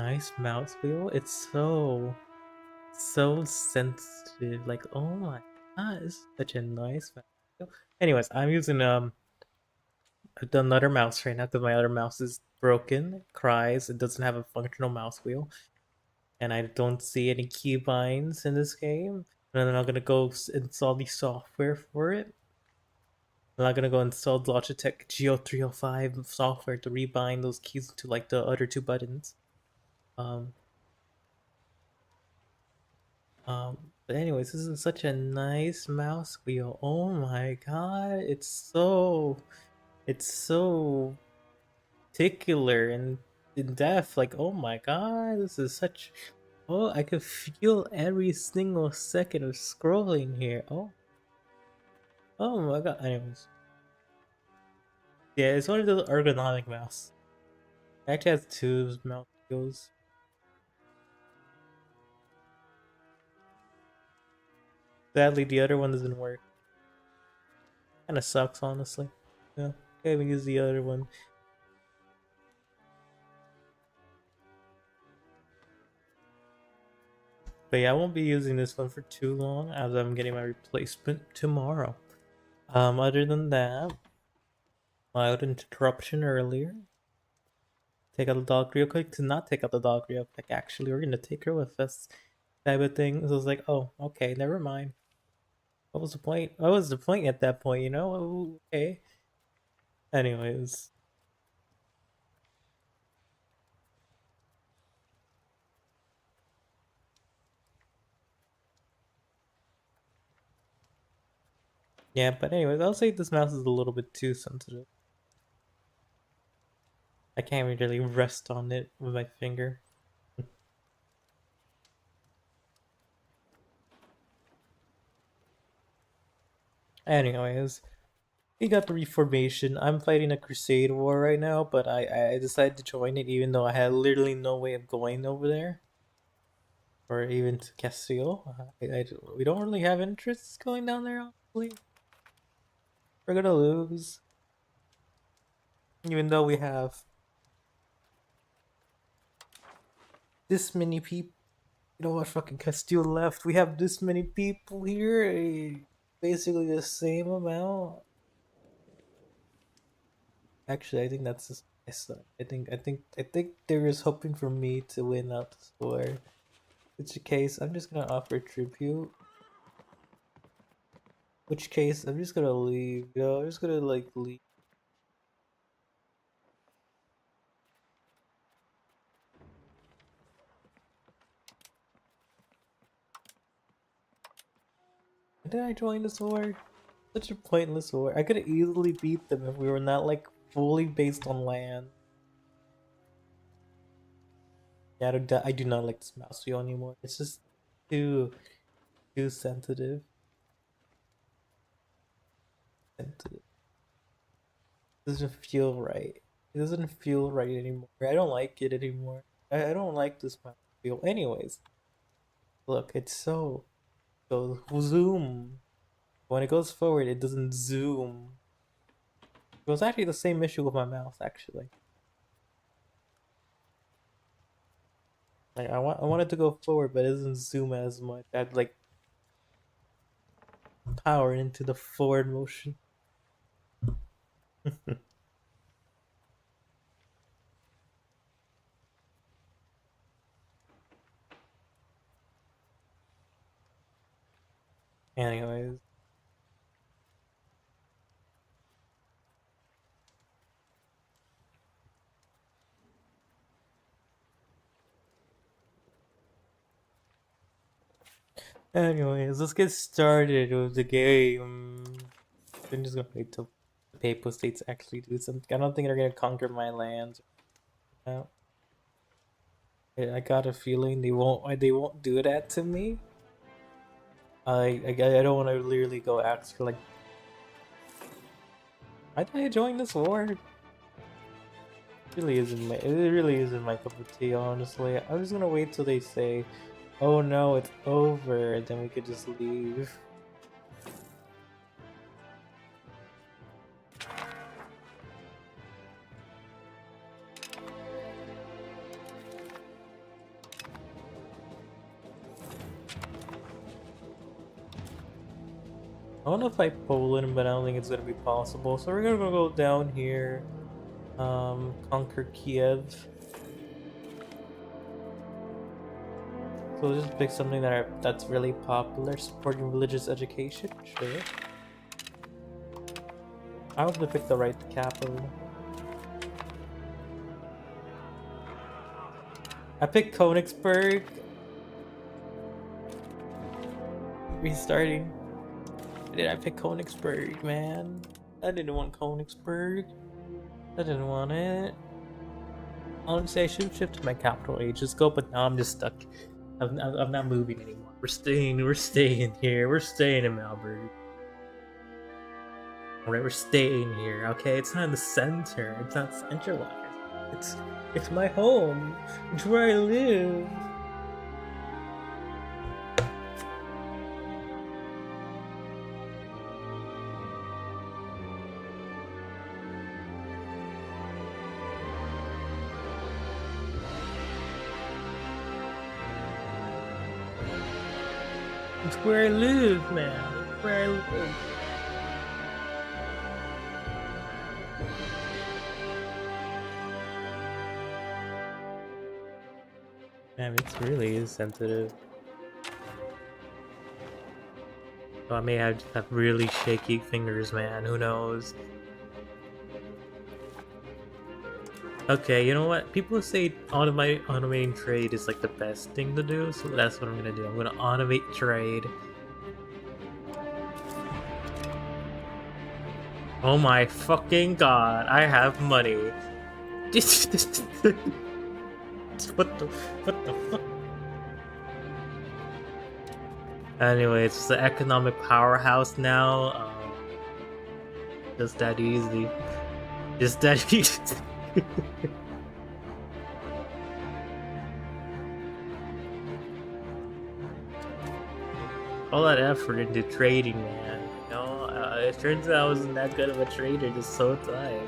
nice mouse wheel. It's so sensitive. Like, oh my god, it's such a nice mouse wheel. Anyways, I'm using another mouse right now because my other mouse is broken, it cries, it doesn't have a functional mouse wheel, and I don't see any keybinds in this game. And I'm not gonna go install the software for it. I'm not gonna go install Logitech Geo 305 software to rebind those keys to like the other two buttons. Um, but anyways, this is such a nice mouse wheel. Oh my god, it's so particular and in depth. Like, oh my god, this is such. Oh, I can feel every single second of scrolling here. Oh my god. Anyways, yeah, it's one of those ergonomic mouse. It actually has two mouse wheels. Sadly, the other one doesn't work. Kind of sucks, honestly. Yeah, okay, we use the other one. But yeah, I won't be using this one for too long as I'm getting my replacement tomorrow. Other than that, mild interruption earlier. Take out the dog real quick. To not take out the dog real quick, actually, we're gonna take her with us. Type of thing. So I was like, oh, okay, never mind. What was the point? What was the point at that point, you know? Oh, okay. Anyways. Yeah, but anyways, I'll say this mouse is a little bit too sensitive. I can't really rest on it with my finger. Anyways, we got the reformation. I'm fighting a crusade war right now, but I decided to join it even though I had literally no way of going over there. Or even to Castile. We don't really have interests going down there, honestly. We're gonna lose. Even though we have this many people. You know what, fucking Castile left. We have this many people here. Basically the same amount. Actually, I think that's just my son. I think they were just hoping for me to win out the score. In which case, I'm just gonna offer tribute. Which case, I'm just gonna leave. I'm just gonna like leave. Did I join this war? Such a pointless war. I could easily beat them if we were not like fully based on land. Yeah, I do not like this mouse wheel anymore. It's just too sensitive. Sensitive. It doesn't feel right. It doesn't feel right anymore. I don't like it anymore. I don't like this mouse wheel. Anyways, look, it's so zoom. When it goes forward, it doesn't zoom. It was actually the same issue with my mouse, actually. Like I wanted to go forward, but it doesn't zoom as much. I'd like power into the forward motion. Anyways. Anyways, let's get started with the game. I'm just gonna wait till the Papal States actually do something. I don't think they're gonna conquer my lands. No. I got a feeling they won't. They won't do that to me. I don't want to literally go ask for like. Why did I join this war? It really isn't my. It really isn't my cup of tea, honestly. I'm just gonna wait till they say, "Oh no, it's over," and then we could just leave. I want to fight Poland, but I don't think it's gonna be possible. So we're gonna go down here, conquer Kiev. So we'll just pick something that's really popular, supporting religious education. Sure. I hope to pick the right capital. I picked Königsberg. Restarting. Did I pick Königsberg, man? I didn't want Königsberg. I didn't want it. Honestly, I should have shifted my capital ages ago, but now I'm just stuck. I'm not moving anymore. We're staying here. We're staying in Melbourne. Alright, we're staying here, okay? It's not in the center. It's not centralized. It's my home. It's where I live. It's where I live, man. It's where I live. Man, it really is sensitive. So I may have really shaky fingers, man. Who knows? Okay, you know what? People say automating trade is like the best thing to do, so that's what I'm gonna do. I'm gonna automate trade. Oh my fucking god, I have money. What the fuck? Anyway, it's the economic powerhouse now. Just that easy. Just that easy. All that effort into trading, man. You know, it turns out I wasn't that good of a trader this whole time.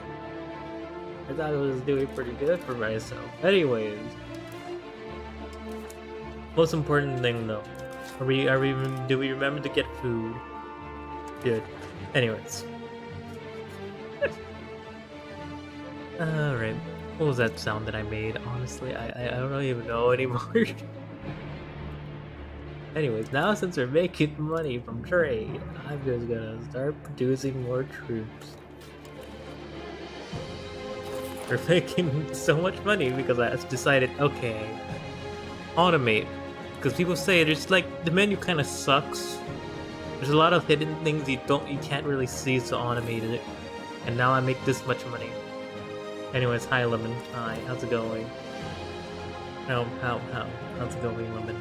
I thought I was doing pretty good for myself. Anyways, most important thing though, do we remember to get food? Good. Anyways. Alright. What was that sound that I made? Honestly, I don't even know anymore. Anyways, now since we're making money from trade, I'm just gonna start producing more troops. We're making so much money because I decided, okay, automate. Because people say there's like, the menu kind of sucks. There's a lot of hidden things you can't really see, so automated it. And now I make this much money. Anyways, hi Lemon. Hi, how's it going? How's it going, Lemon?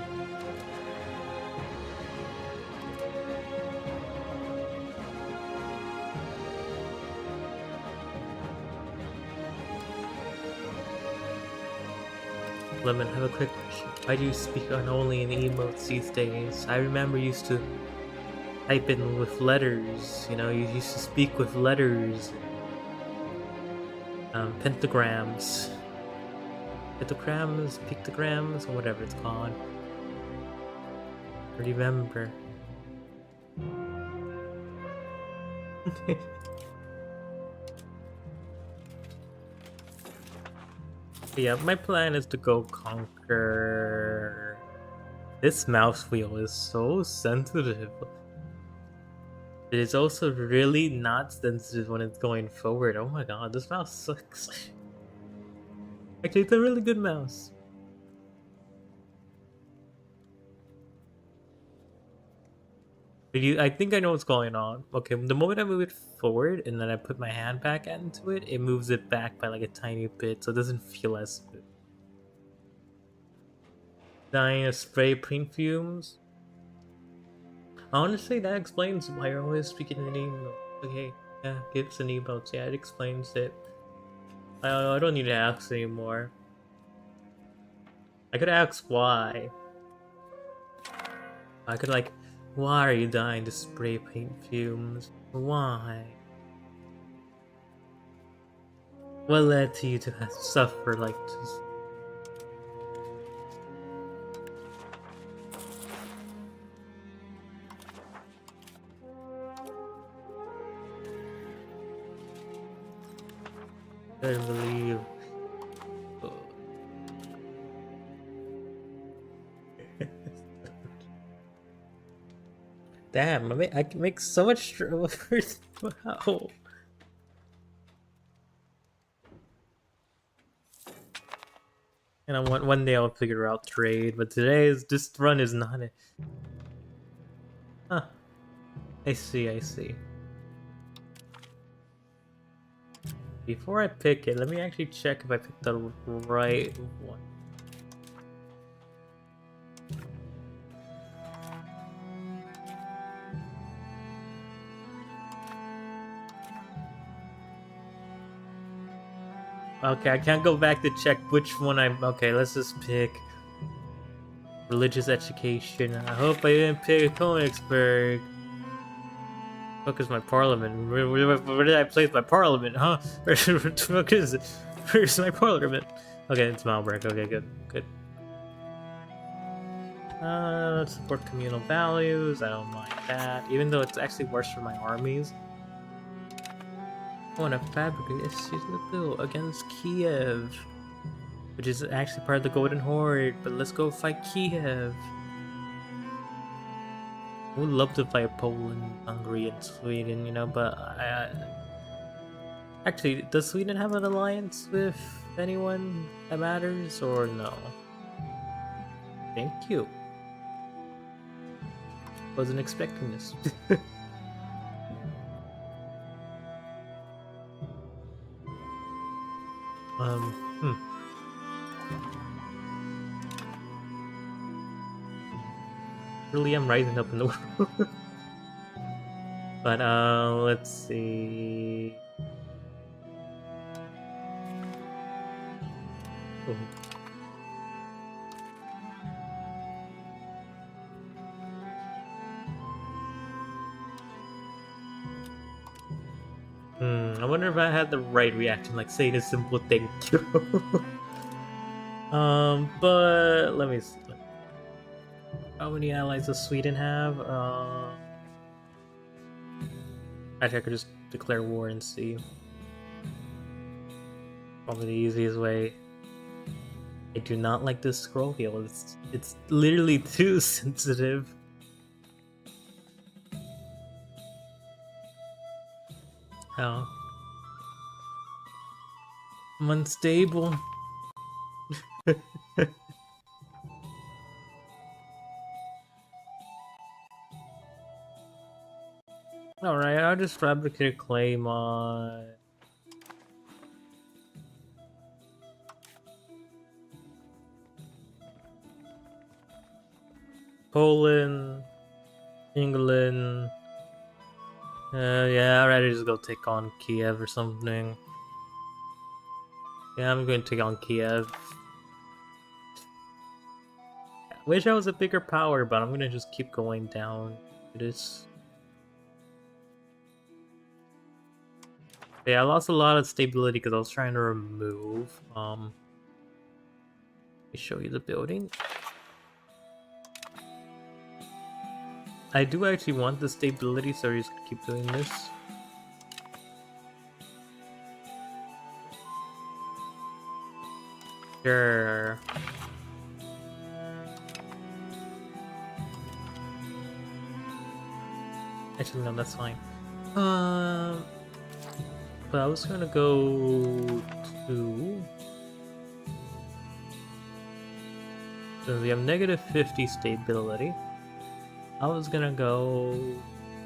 Lemon, I have a quick question. Why do you speak only in emotes these days? I remember you used to type in with letters, you know, you used to speak with letters. Pentagrams, pictograms, or whatever it's called. I remember. Yeah, my plan is to go conquer. This mouse wheel is so sensitive. It is also really not sensitive when it's going forward. Oh my god, this mouse sucks. Actually, it's a really good mouse. I think I know what's going on. Okay, the moment I move it forward and then I put my hand back into it, it moves it back by like a tiny bit, so it doesn't feel as smooth. Dying of spray paint fumes. Honestly, that explains why you're always speaking in email. Okay, yeah, gifts and emotes. Yeah, it explains it. I don't need to ask anymore. I could ask why. I could like, why are you dying to spray paint fumes? Why? What led to you to suffer like this? couldn't believe. Damn, I can make so much. Wow. And one day I'll figure out trade, but this run is not it. Huh. I see. Before I pick it, let me actually check if I picked the right one. Okay, I can't go back to check which one I'm... Okay, let's just pick religious education. I hope I didn't pick Königsberg. Fuck is my parliament? Where did I place my parliament, huh? Where the fuck is it? Where's my parliament? Okay, it's Malberg. Okay, good. Let's support communal values. I don't mind that, even though it's actually worse for my armies. I want to fabricate a seasonal bill against Kiev, which is actually part of the Golden Horde, but let's go fight Kiev. I would love to fight Poland, Hungary, and Sweden, you know, but actually, does Sweden have an alliance with anyone that matters, or no? Thank you. Wasn't expecting this. Really am rising up in the world. But let's see. Oh. I wonder if I had the right reaction, like say the simple thank you. But let me see. How many allies does Sweden have? Actually, I could just declare war and see. Probably the easiest way. I do not like this scroll wheel. It's literally too sensitive. Oh. I'm unstable. Alright, I'll just fabricate a claim on... Poland, England... yeah, I'd rather just go take on Kiev or something. Yeah, I'm going to take on Kiev. I wish I was a bigger power, but I'm gonna just keep going down to this. Yeah, I lost a lot of stability because I was trying to remove. Let me show you the building. I do actually want the stability, so we're just gonna keep doing this. Sure. Actually, no, that's fine. But I was gonna go to... So we have negative 50 stability. I was gonna go...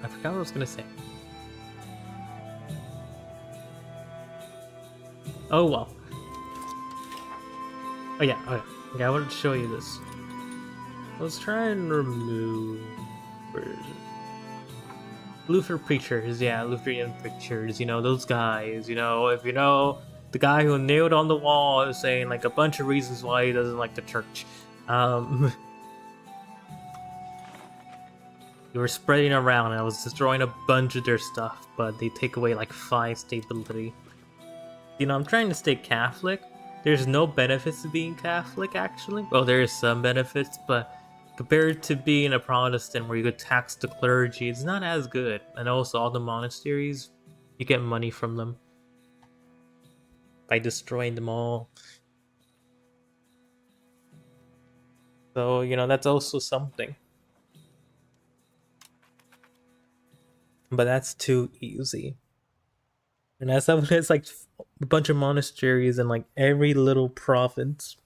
I forgot what I was gonna say. Oh well. Oh yeah, okay, I wanted to show you this. Let's try and remove... Where is it? Luther preachers, yeah, Lutheran preachers, you know, those guys, you know, if you know the guy who nailed on the wall saying like a bunch of reasons why he doesn't like the church. You were spreading around and I was destroying a bunch of their stuff, but they take away like 5 stability. You know, I'm trying to stay Catholic. There's no benefits to being Catholic, actually. Well, there is some benefits, but compared to being a Protestant where you could tax the clergy, it's not as good. And also all the monasteries, you get money from them. by destroying them all. So, you know, that's also something. But that's too easy. And as someone has like a bunch of monasteries in like every little province,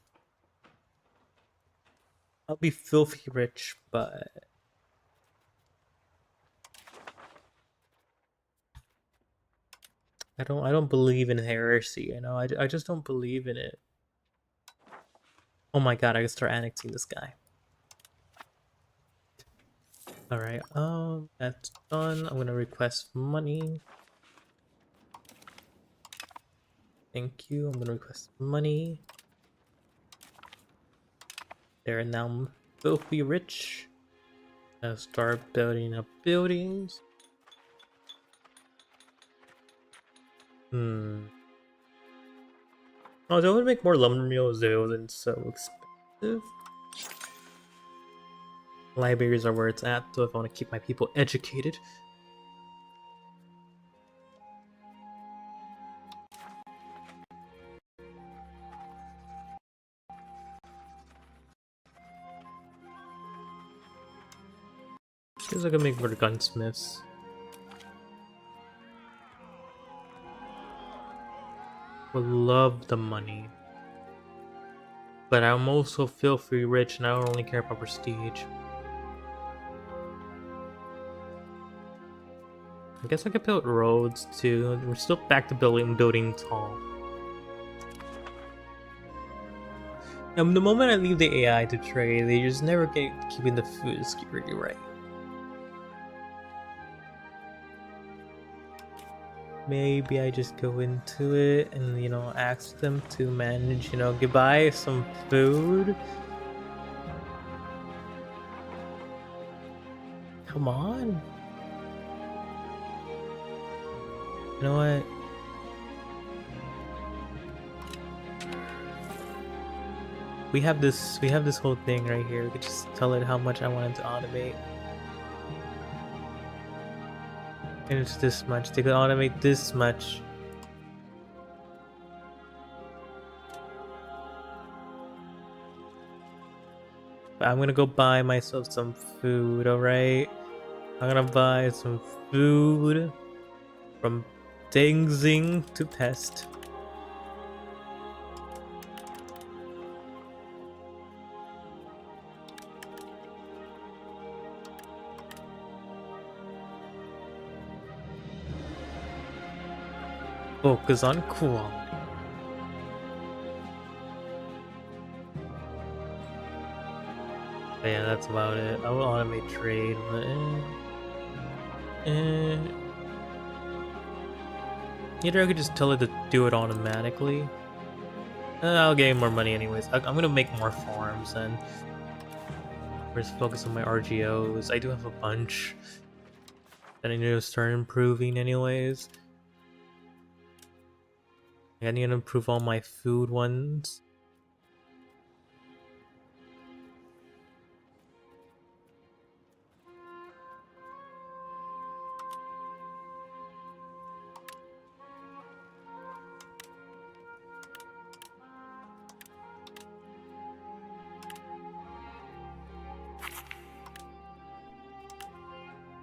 I'll be filthy rich, but I don't believe in heresy, you know. I just don't believe in it. Oh my god, I can start annexing this guy. Alright, that's done. I'm gonna request money. Thank you. I'm gonna request money. They're now filthy rich. I'll start building up buildings. Oh, they would make more lumber mills if it wasn't so expensive. Libraries are where it's at, so if I want to keep my people educated. Seems like I can make more gunsmiths. Would love the money. But I'm also filthy rich and I don't only care about prestige. I guess I could build roads too. We're still back to building tall. And the moment I leave the AI to trade, they just never get keeping the food security right. Maybe I just go into it and, you know, ask them to manage, you know, buy some food. Come on. You know what? We have this whole thing right here. We could just tell it how much I want it to automate. And it's this much. They could automate this much. But I'm gonna go buy myself some food, alright? I'm gonna buy some food from Dengzing to Pest. Focus on quality. But yeah, that's about it. I will automate trade, but either I could just tell it to do it automatically. I'll gain more money anyways. I'm gonna make more farms and just focus on my RGOs. I do have a bunch that I need to start improving anyways. I need to improve all my food ones.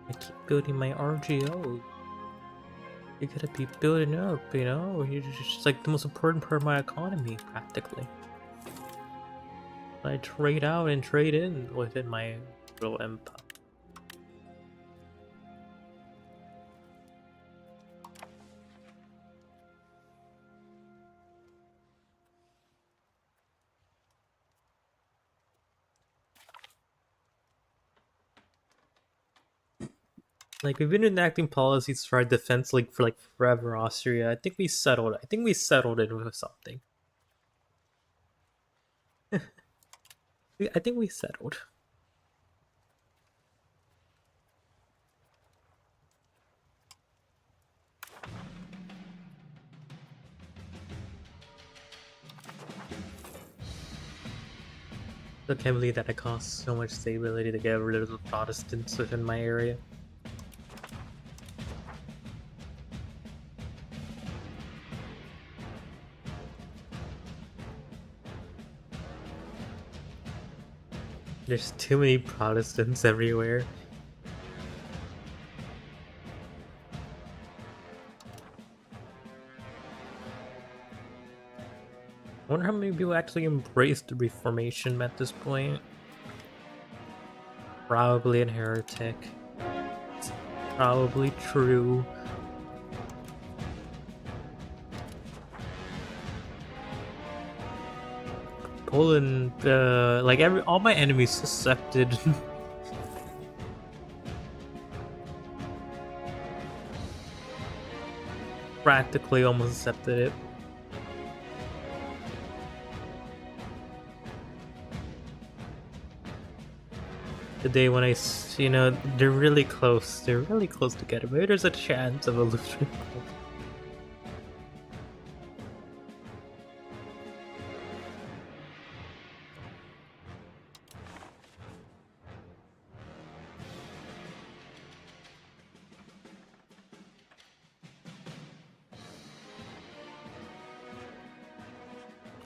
I keep building my RGOs. You gotta be building up, you know? You're just like the most important part of my economy, practically. I trade out and trade in within my little empire. Like, we've been enacting policies for our defense league for like forever, Austria. I think we settled it with something. I think we settled. I can't believe that it costs so much stability to get rid of the Protestants within my area. There's too many Protestants everywhere. I wonder how many people actually embraced the Reformation at this point. Probably a heretic. It's probably true. Poland, like all my enemies accepted. Practically almost accepted it. The day when you know, they're really close. They're really close together. Maybe there's a chance of a Lutheran.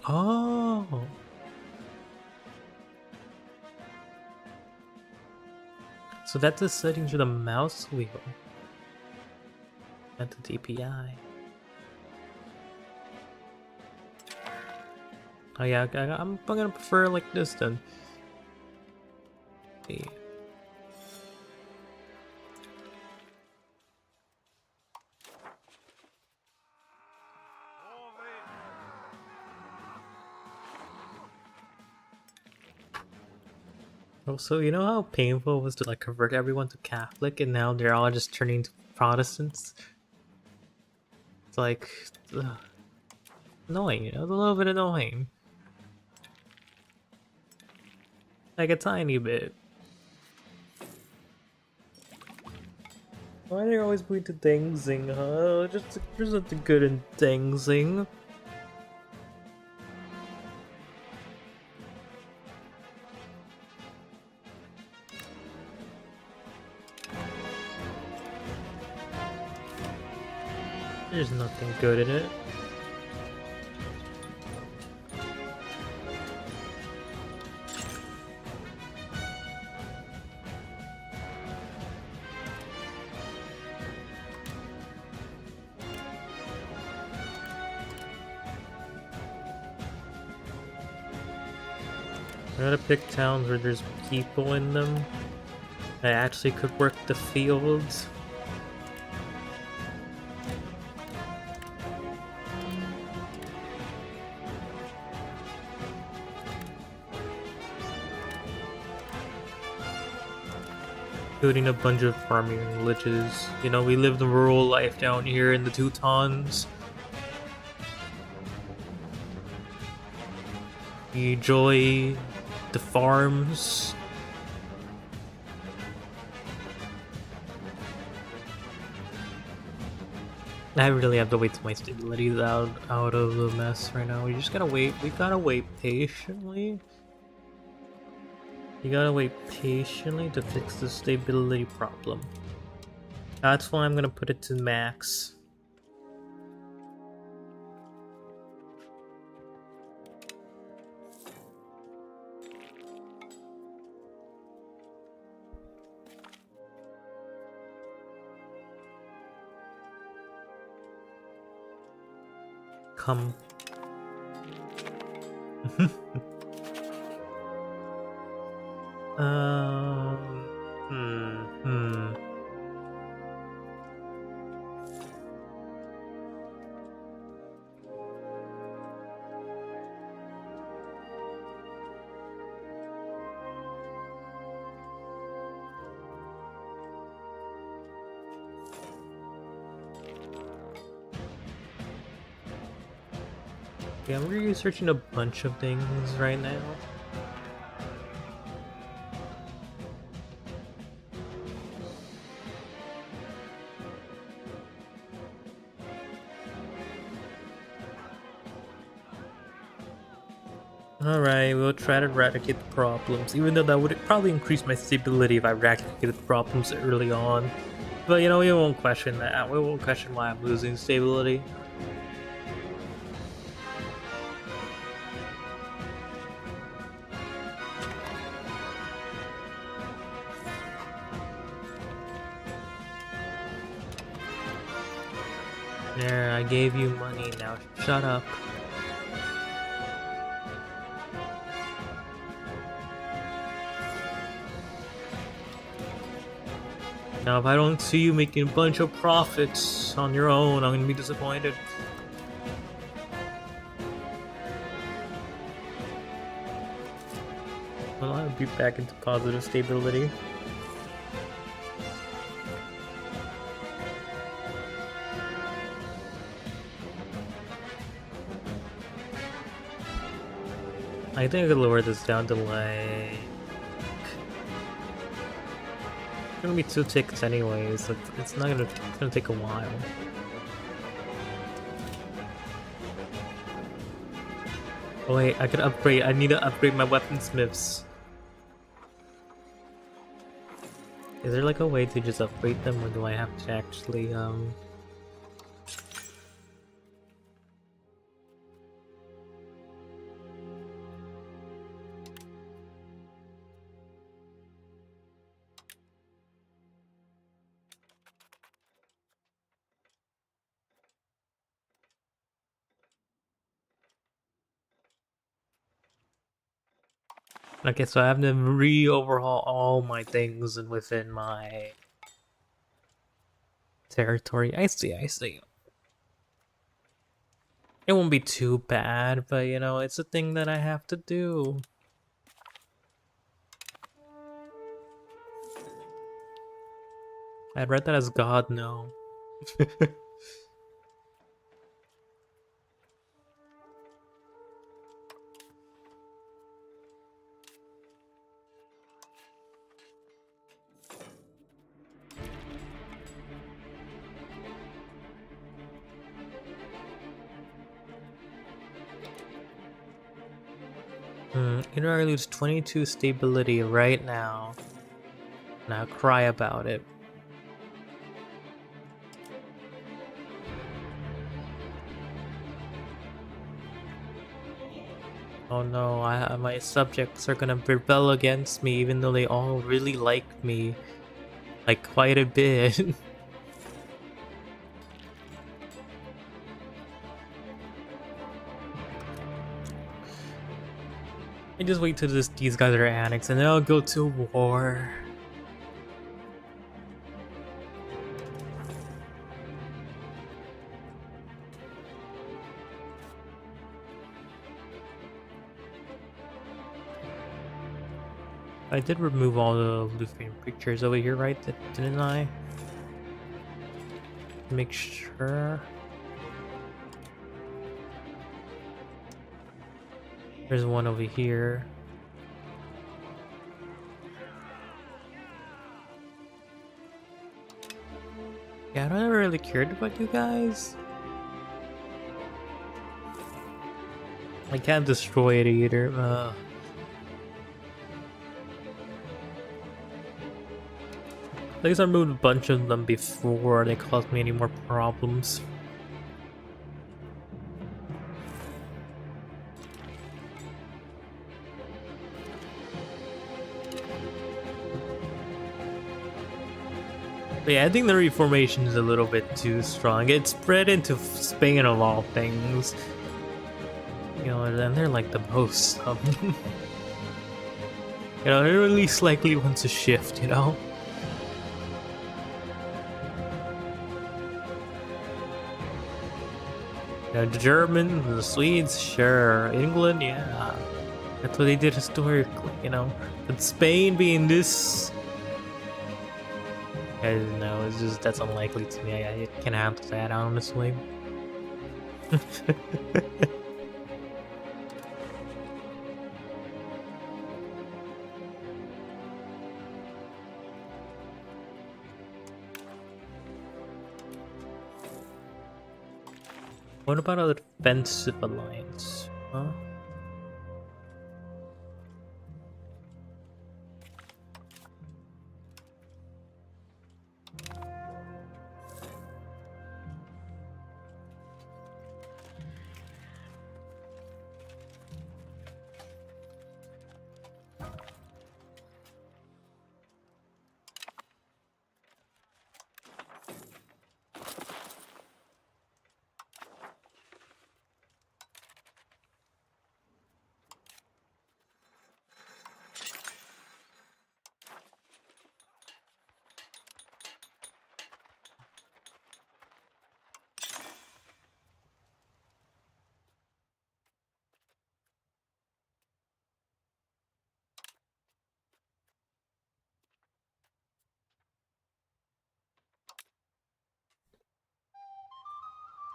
Oh. So that's the setting to the mouse wheel. Not the DPI. Oh yeah, I'm gonna prefer like this then. Yeah. Also, you know how painful it was to like convert everyone to Catholic, and now they're all just turning to Protestants? It's like annoying, you know, it's a little bit annoying. Like a tiny bit. Why are they always going to Dengzing, huh? Just there's nothing good in Dengzing. There's nothing good in it. I gotta pick towns where there's people in them that actually could work the fields. Including a bunch of farming villages. You know, we live the rural life down here in the Teutons. We enjoy the farms. I really have to wait till my stability is out of the mess right now. We just gotta wait. We gotta wait patiently. You gotta wait patiently to fix the stability problem. That's why I'm gonna put it to max. Come. Hmm. Yeah, I'm researching a bunch of things right now. Alright, we'll try to eradicate the problems, even though that would probably increase my stability if I eradicated the problems early on. But you know, we won't question that. We won't question why I'm losing stability. There, I gave you money, now shut up. Now if I don't see you making a bunch of profits on your own, I'm gonna be disappointed. Well, I'll be back into positive stability. I think I could lower this down to like... It's gonna be 2 ticks anyways, it's gonna take a while. Oh wait, I could upgrade, I need to upgrade my weaponsmiths. Is there like a way to just upgrade them, or do I have to actually Okay, so I have to re-overhaul all my things within my territory. I see, I see. It won't be too bad, but you know, it's a thing that I have to do. I read that as God, no. Either I lose 22 stability right now. Now cry about it. Oh no, my subjects are gonna rebel against me even though they all really like me. Like quite a bit. I just wait till these guys are annexed and then I'll go to war. I did remove all the Lutheran pictures over here, right? Didn't I? Make sure. There's one over here. Yeah, I never really cared about you guys. I can't destroy it either. At least I removed a bunch of them before they caused me any more problems. But yeah, I think the reformation is a little bit too strong. It's spread into Spain of all things. You know, and they're like the most you know, they're least likely ones to shift, you know? You know, the Germans, the Swedes, sure. England, yeah. That's what they did historically, you know? But Spain being this... I don't know, it's just, that's unlikely to me. I can't handle that, honestly. What about a defensive alliance? Huh?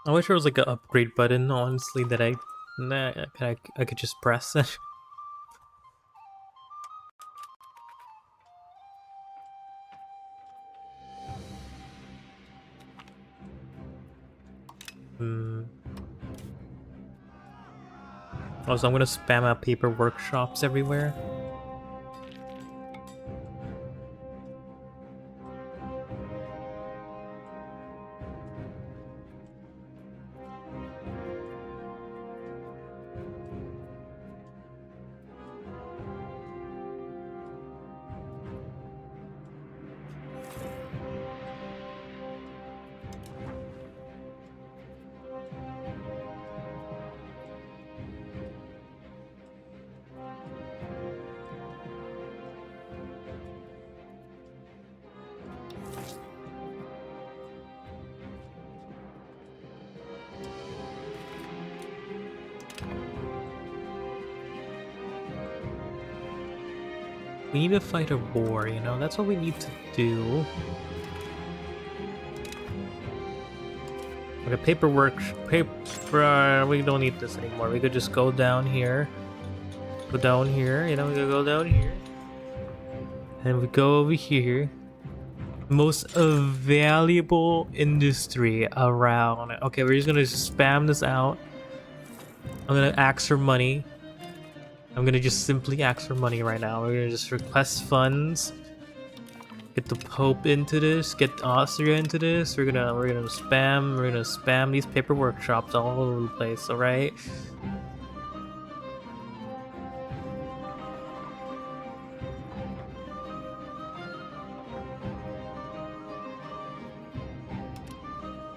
I wish there was like an upgrade button, honestly, that I could just press it. Oh, so I'm gonna spam out paper workshops everywhere. We need to fight a war, you know? That's what we need to do. Okay, paperwork. We don't need this anymore. We could just go down here. Go down here, you know? We could go down here. And we go over here. Most valuable industry around. Okay, we're just gonna spam this out. I'm gonna ask for money. I'm gonna just simply ask for money right now. We're gonna just request funds. Get the Pope into this. Get Austria into this. We're gonna spam these paper workshops all over the place. All right.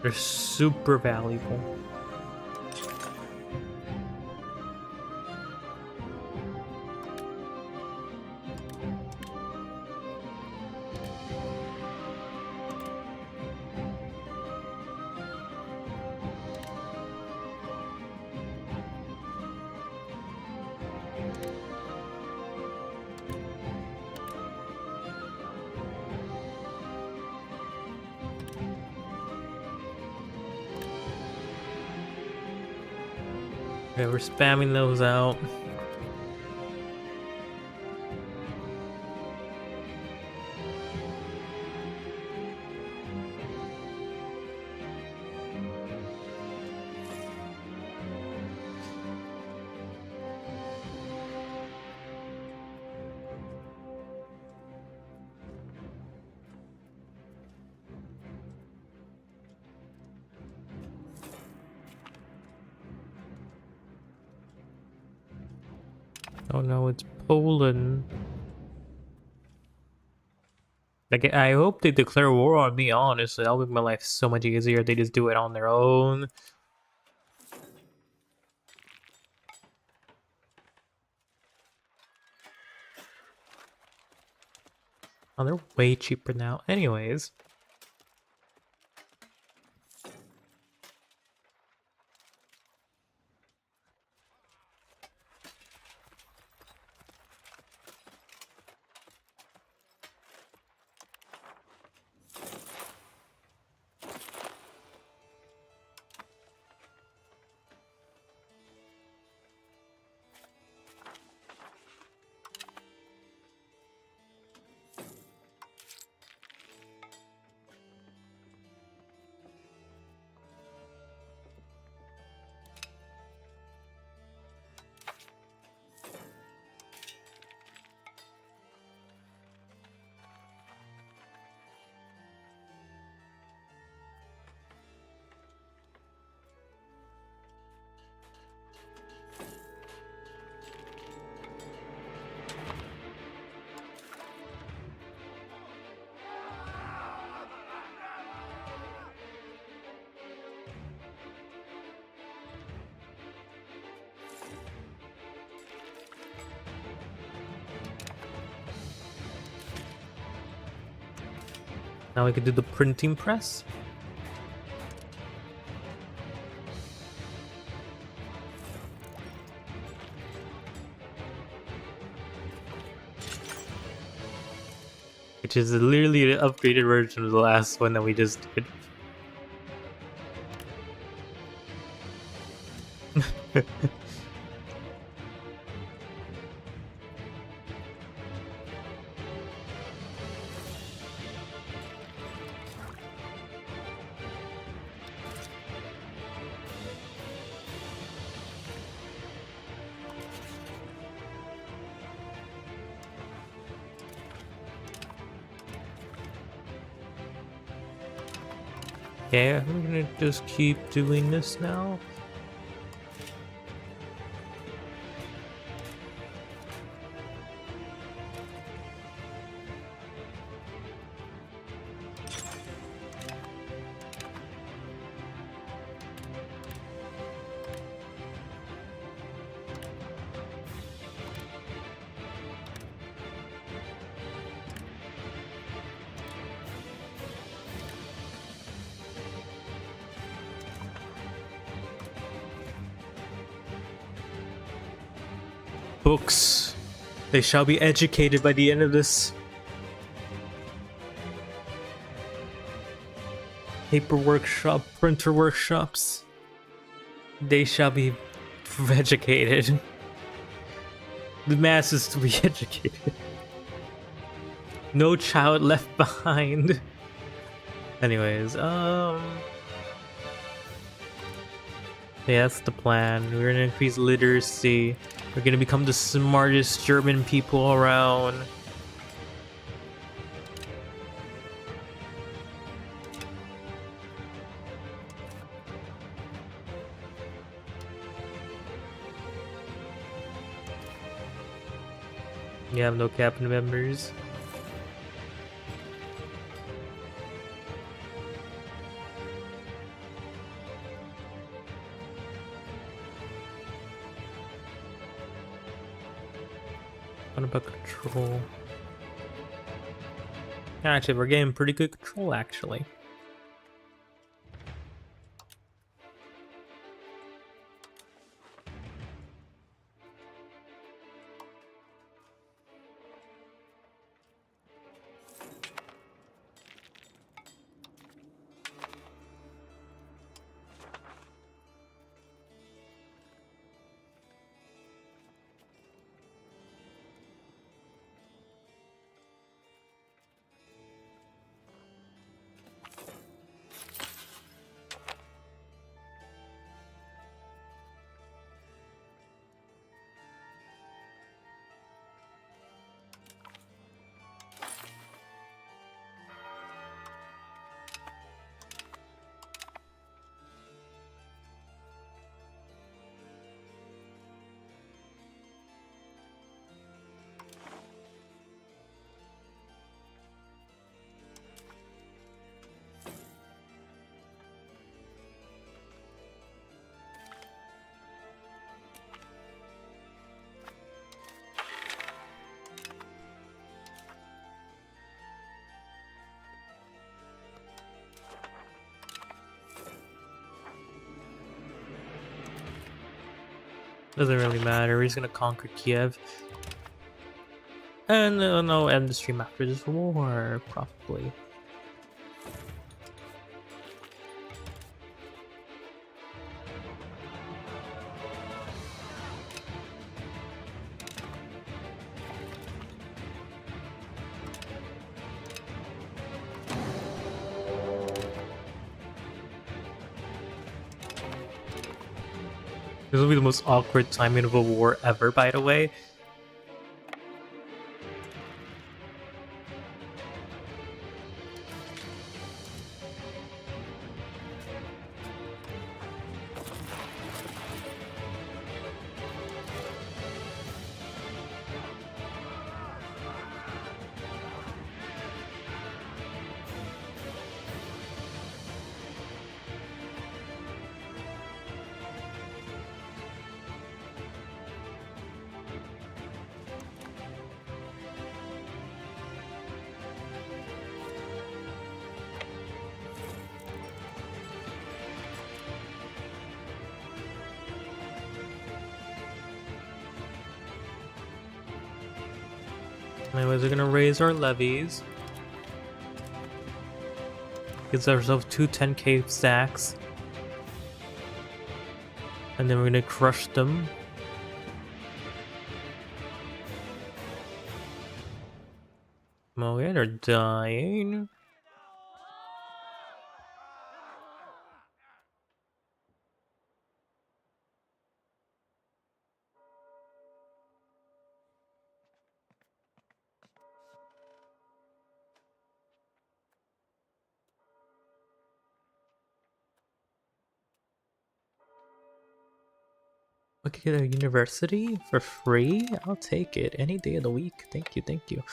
They're super valuable. Okay, we're spamming those out. Oh no, it's Poland. Like, I hope they declare war on me, honestly. That'll make my life so much easier if they just do it on their own. Oh, they're way cheaper now. Anyways. Now we can do the printing press. Which is literally an upgraded version of the last one that we just did. Okay, I'm gonna just keep doing this now. Books. They shall be educated by the end of this. Paper workshop, printer workshops. They shall be educated. The masses to be educated. No child left behind. Anyways, yeah, that's the plan. We're gonna increase literacy. We're gonna become the smartest German people around. You have no cabinet members. What about control? Actually, we're getting pretty good control, actually. Doesn't really matter. We're just gonna conquer Kiev. And no, end the stream after this war, probably. This will be the most awkward timing of a war ever, by the way. Anyways, we're gonna raise our levies. Gives ourselves two 10k stacks. And then we're gonna crush them. Oh yeah, they're dying. Okay, a university for free? I'll take it any day of the week. Thank you, thank you.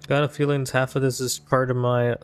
Got a feeling half of this is part of my...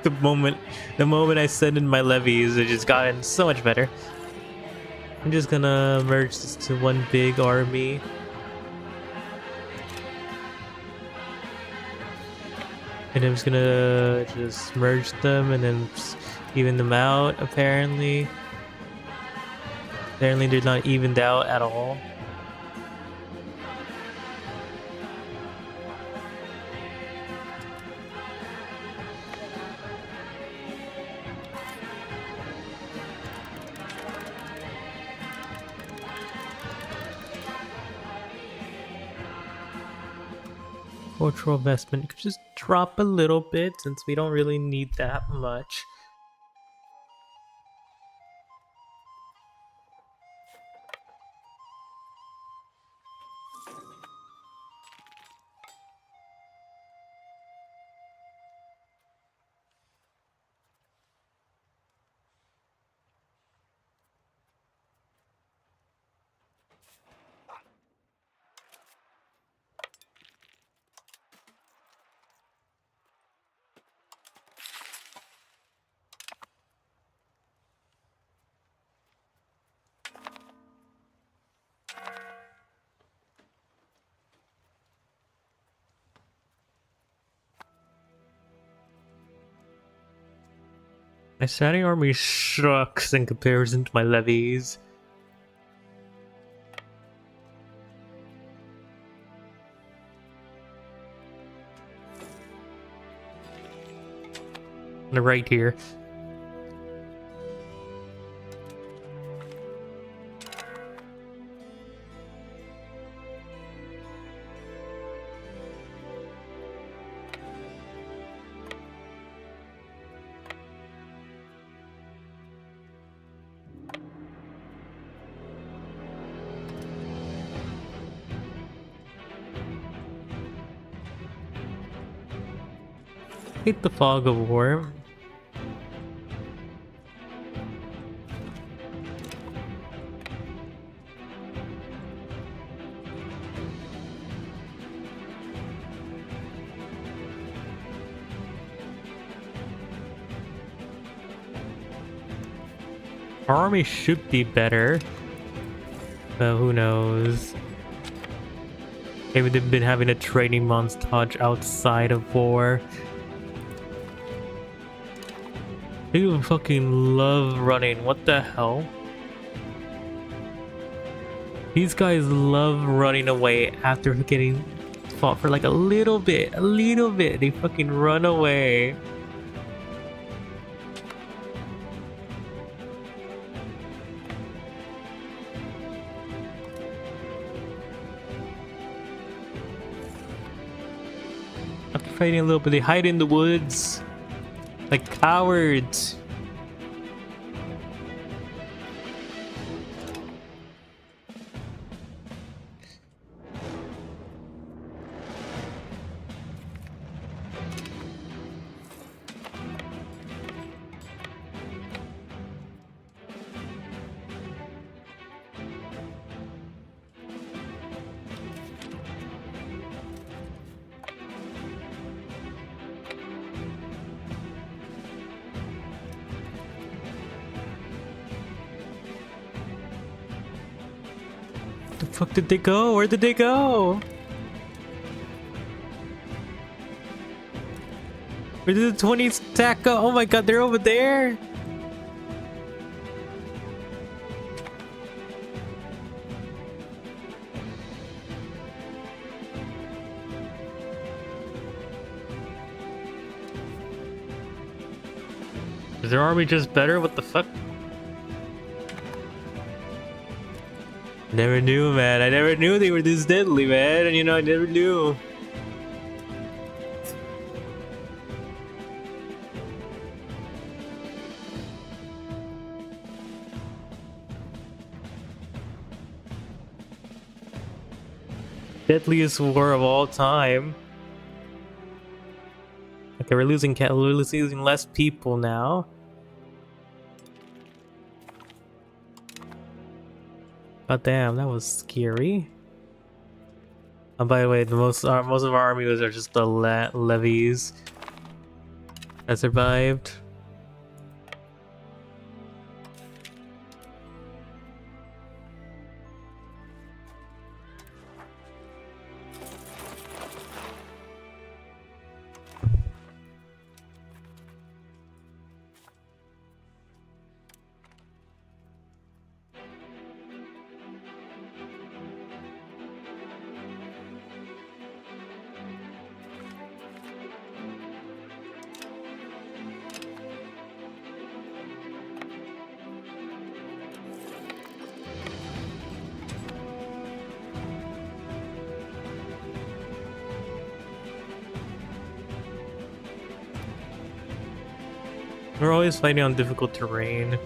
the moment I send in my levies, it just gotten so much better. I'm just gonna merge this to one big army. And I'm just gonna just merge them and then even them out, apparently. Apparently they're not evened out at all. Cultural investment could just drop a little bit since we don't really need that much. My standing army sucks in comparison to my levies. Right here. Hate the fog of war. Our army should be better, but who knows? Maybe they've been having a training montage outside of war. They even fucking love running. What the hell? These guys love running away after getting fought for like a little bit. They fucking run away. fighting a little bit. They hide in the woods like cowards. The fuck did they go? Where did they go? Where did the 20 stack go? Oh my god, they're over there. Is their army just better? What the fuck? Never knew, man. I never knew they were this deadly, man. And you know, I never knew. Deadliest war of all time. Okay, we're losing less people now. God damn, that was scary. By the way, most of our armies are just the levies that survived. We're always fighting on difficult terrain.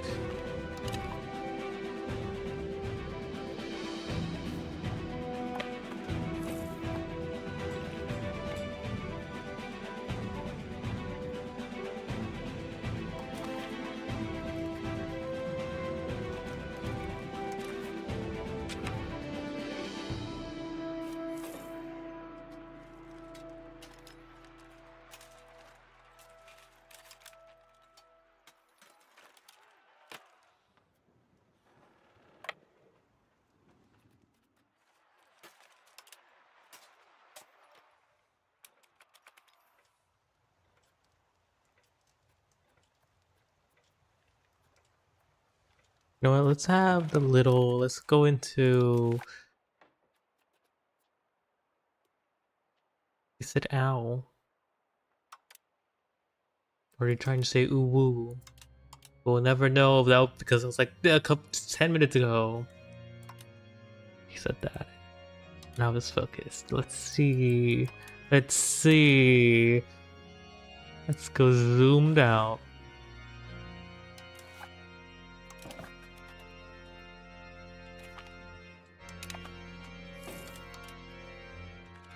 You know what, let's have the little, let's go into... You said owl. Or are you trying to say ooh woo? We'll never know that because it was like a couple 10 minutes ago. He said that. Now it's focused. Let's see. Let's see. Let's go zoomed out.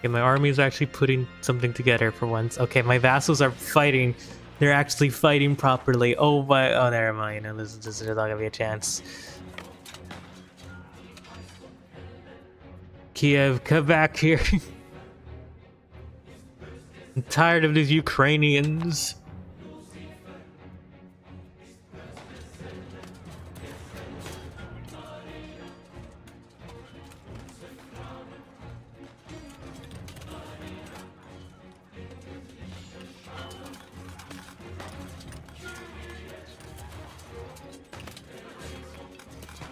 Okay, my army is actually putting something together for once. Okay, my vassals are fighting. They're actually fighting properly. Oh my! Oh, never mind. This is not gonna be a chance. Kiev, come back here. I'm tired of these Ukrainians.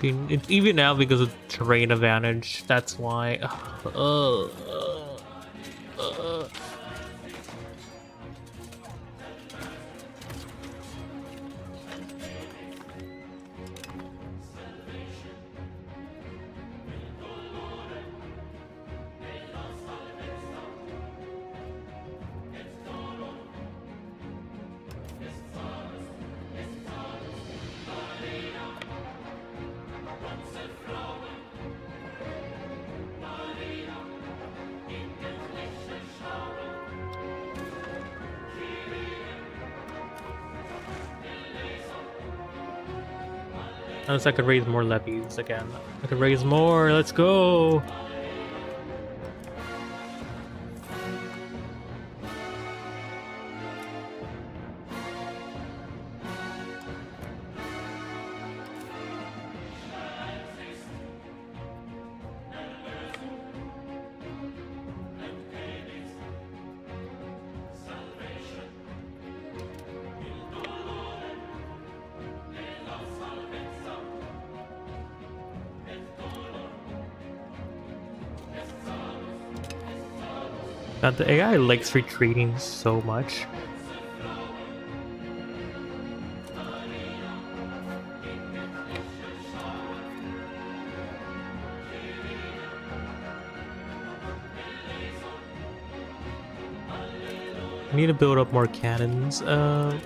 It's even now because of terrain advantage. That's why. Unless I could raise more levies again. I could raise more, let's go! God, the AI likes retreating so much. I need to build up more cannons. That's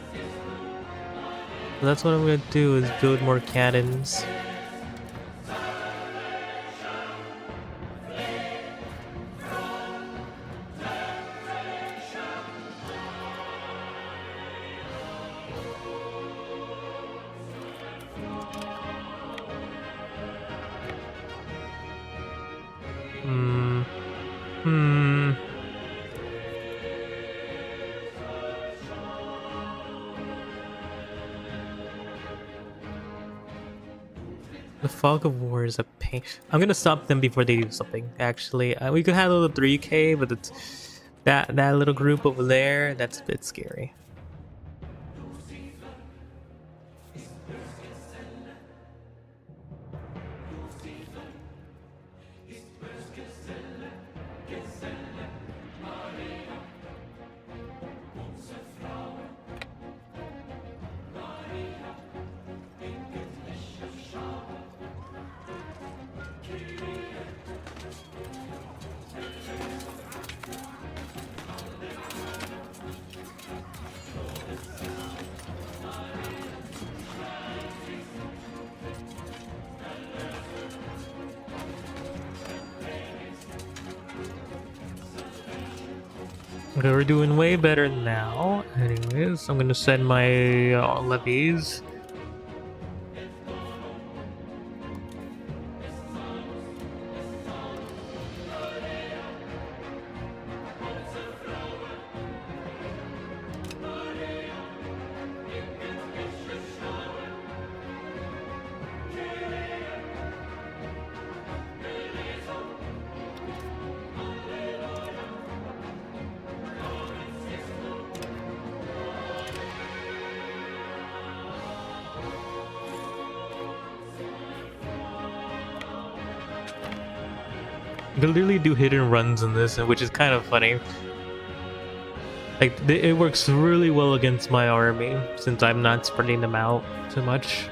what I'm gonna do, is build more cannons. The fog of war is a pain. I'm gonna stop them before they do something. Actually, we could handle the 3K, but it's that little group over there. That's a bit scary. Okay, we're doing way better now. Anyways, I'm gonna send my levies. You can literally do hidden runs in this, which is kind of funny. Like, it works really well against my army, since I'm not spreading them out too much.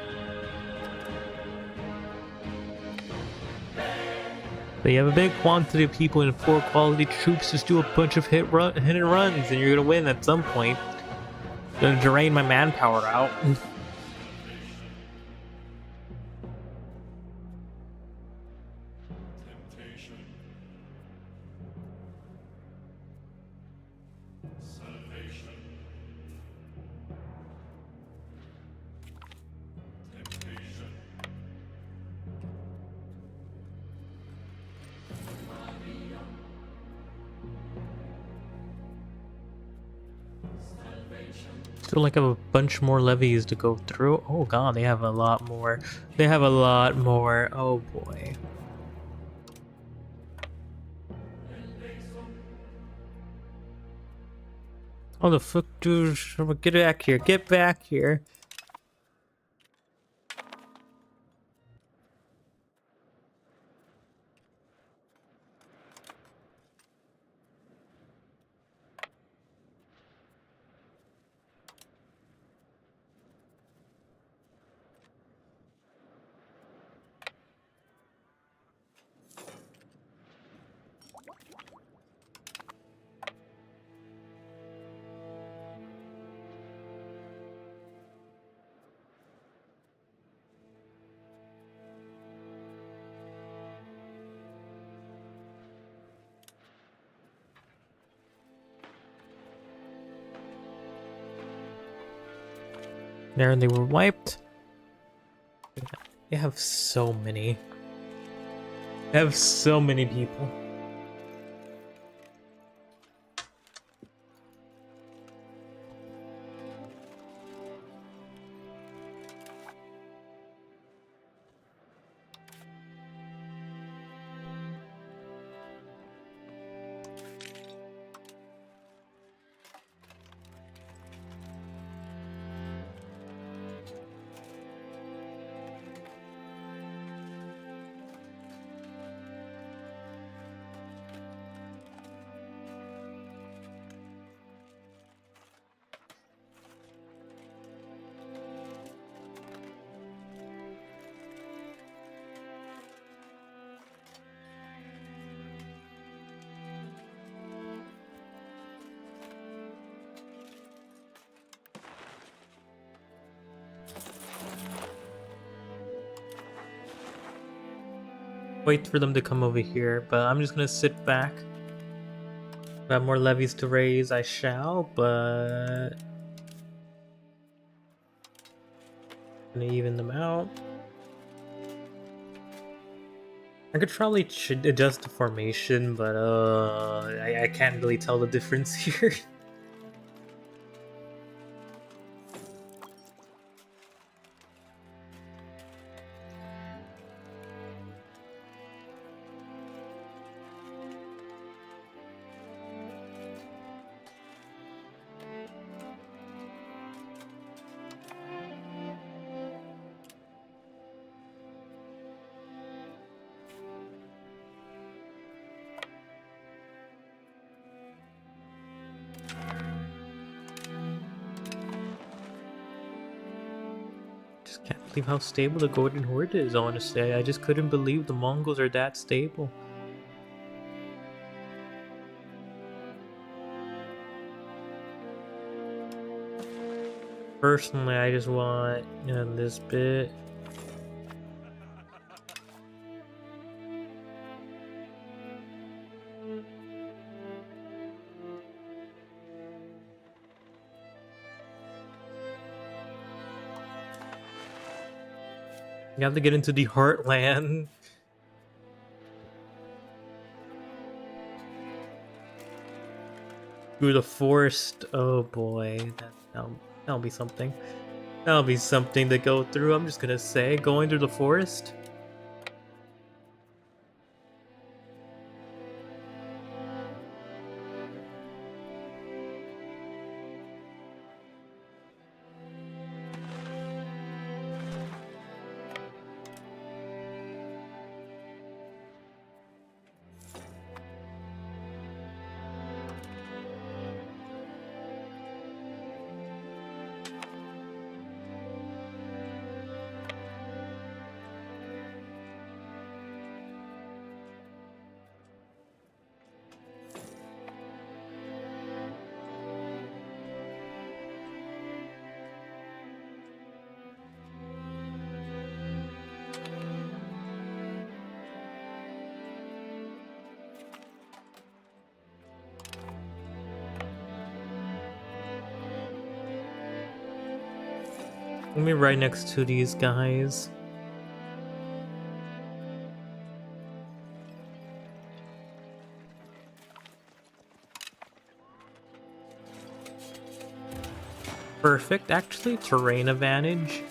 But you have a big quantity of people and poor quality troops, just do a bunch of hidden runs, and you're gonna win at some point. Gonna drain my manpower out. Still like have a bunch more levies to go through. Oh god, they have a lot more. They have a lot more. Oh boy. Oh the fuck, dude! Get back here! Get back here! There, they were wiped. They have so many. They have so many people. Wait for them to come over here, but I'm just gonna sit back. If I have more levies to raise, I shall, but I'm gonna even them out. I could probably adjust the formation, but I can't really tell the difference here. Just can't believe how stable the Golden Horde is, honestly. I just couldn't believe the Mongols are that stable. Personally, I just want, you know, this bit. You have to get into the heartland. Through the forest. Oh boy, that'll be something. That'll be something to go through. I'm just gonna say, going through the forest. Let me right next to these guys. Perfect, actually. Terrain advantage.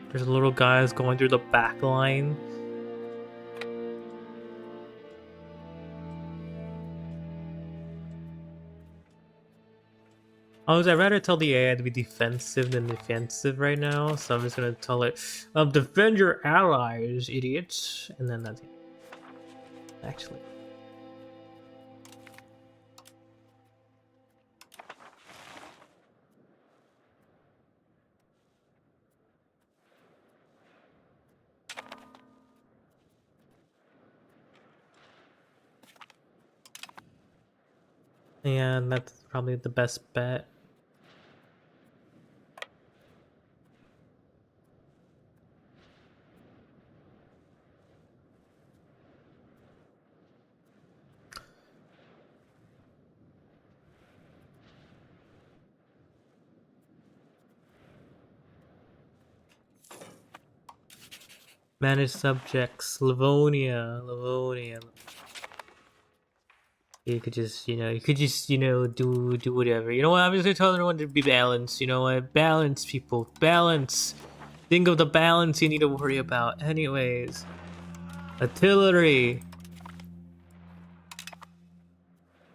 There's little guys going through the back line. I'd rather tell the AI to be defensive than defensive right now, so I'm just gonna tell it, defend your allies, idiots, and then that's it. Actually. Yeah, that's probably the best bet. Manage subjects. Livonia. You could just, do whatever. You know what? I'm just gonna tell everyone to be balanced. You know what? Balance, people. Balance. Think of the balance you need to worry about. Anyways. Artillery.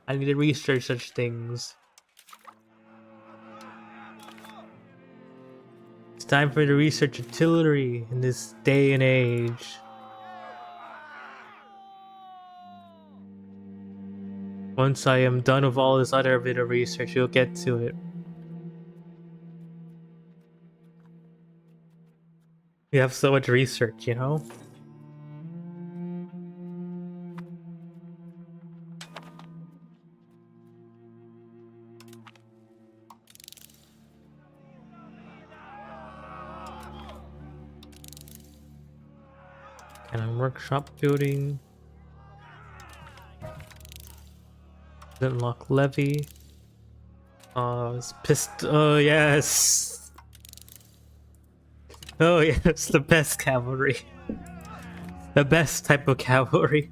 I need to research such things. It's time for me to research artillery in this day and age. Once I am done with all this other bit of research, you'll get to it. We have so much research, you know? And workshop building. Unlock levy. Oh, it's pissed. Oh, yes. Oh, yes, the best cavalry. The best type of cavalry.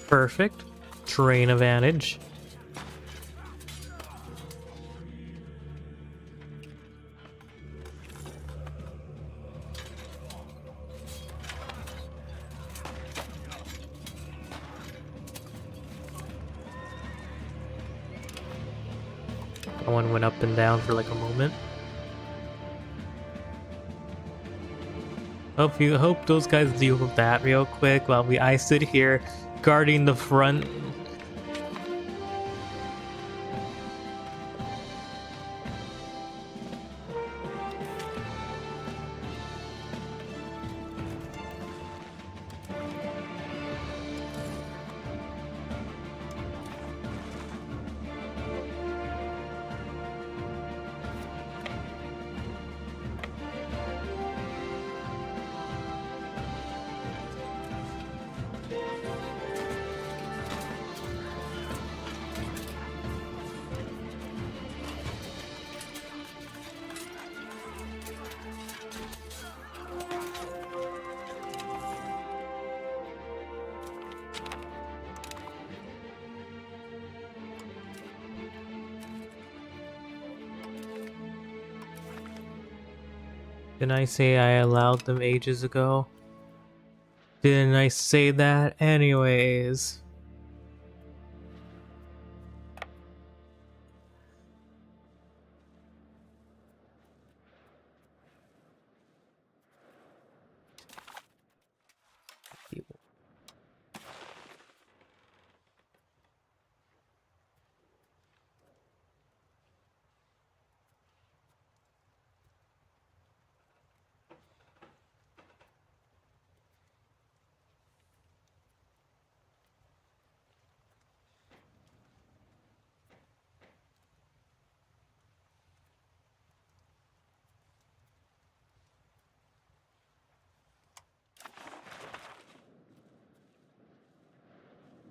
Perfect. Terrain advantage. That one went up and down for like a moment. Hope those guys deal with that real quick while I sit here guarding the front. Didn't I say I allowed them ages ago? Didn't I say that anyways?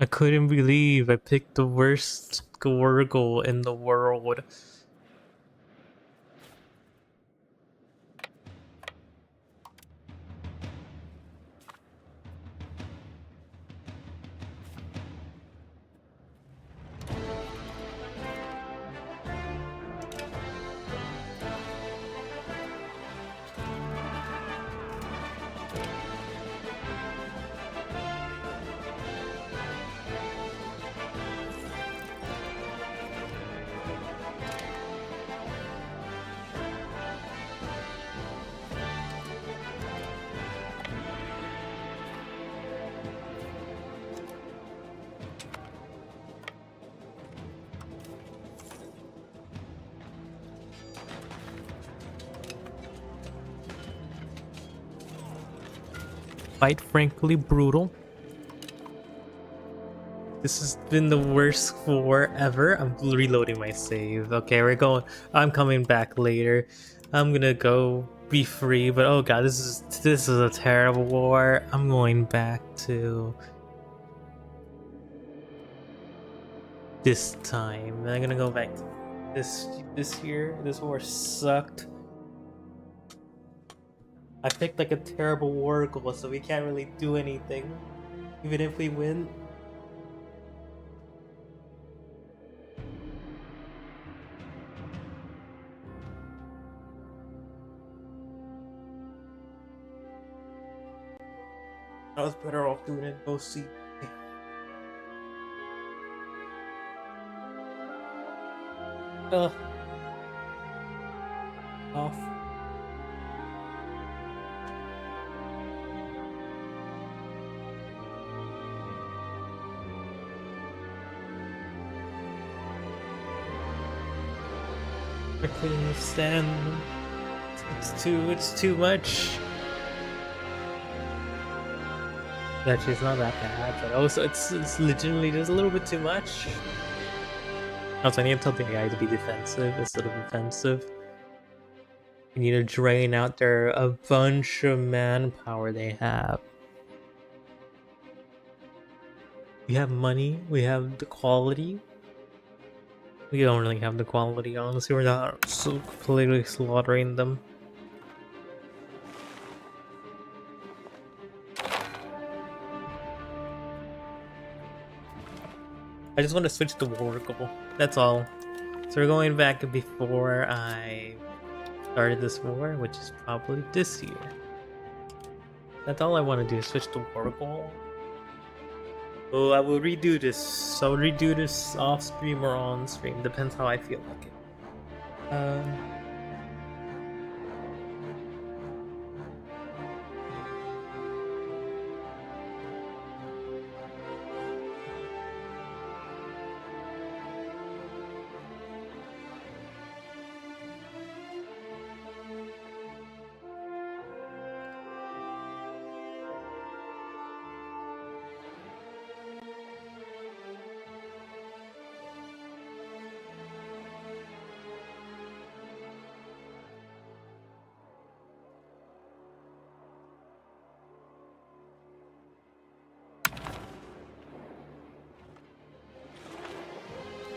I couldn't believe I picked the worst Gorgle in the world. quite frankly brutal. This has been the worst war ever. I'm reloading my save. Okay, we're going. I'm coming back later. I'm gonna go be free, but oh god, this is a terrible war. I'm going back to this time. I'm gonna go back to this year. This war sucked. I picked like a terrible war goal, so we can't really do anything, even if we win. I was better off doing it in OC. Off. I couldn't understand. It's too much. Actually, it's not that bad, but also it's legitimately just a little bit too much. Also, I need to tell the AI to be defensive instead of offensive. We need to drain out their a bunch of manpower they have. We have money, we have the quality. We don't really have the quality, honestly. We're not so completely slaughtering them. I just want to switch to war goal. That's all. So we're going back before I started this war, which is probably this year. That's all I want to do, is switch to war goal. Oh, I will redo this. I'll redo this off stream or on stream. Depends how I feel like it.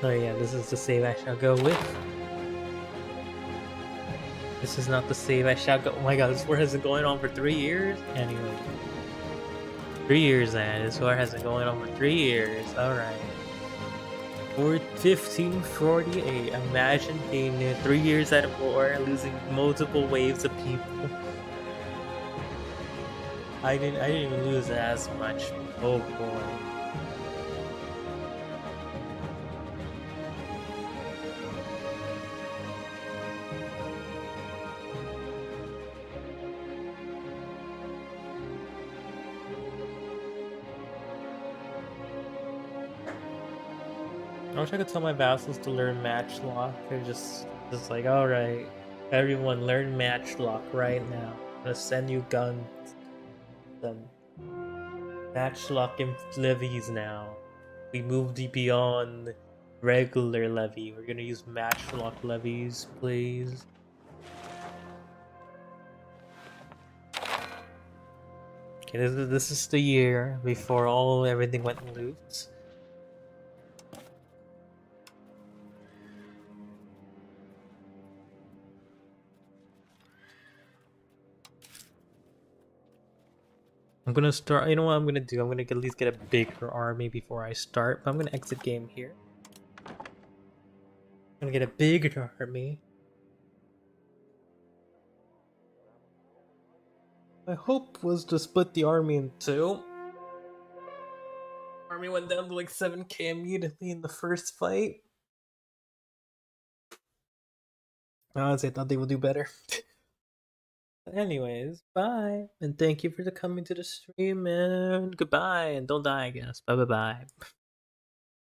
Oh yeah, this is the save I shall go with. This is not the save I shall go. Oh my god, this war has been going on for 3 years? Anyway. 3 years, man. This war has been going on for 3 years. Alright. 1548. Imagine being 3 years at a war, losing multiple waves of people. I didn't even lose as much. Oh boy. I wish I could tell my vassals to learn matchlock. They're just like, alright, everyone learn matchlock right now. I'm gonna send you guns. Them matchlock and levies now. We moved beyond regular levy. We're gonna use matchlock levies, please. Okay, this is the year before everything went loose. I'm gonna start. You know what I'm gonna do? I'm gonna at least get a bigger army before I start. But I'm gonna exit game here. I'm gonna get a bigger army. My hope was to split the army in two. Army went down to like 7k immediately in the first fight. Honestly, I thought they would do better. Anyways, bye. And thank you for coming to the stream, and goodbye. And don't die, I guess. Bye bye bye.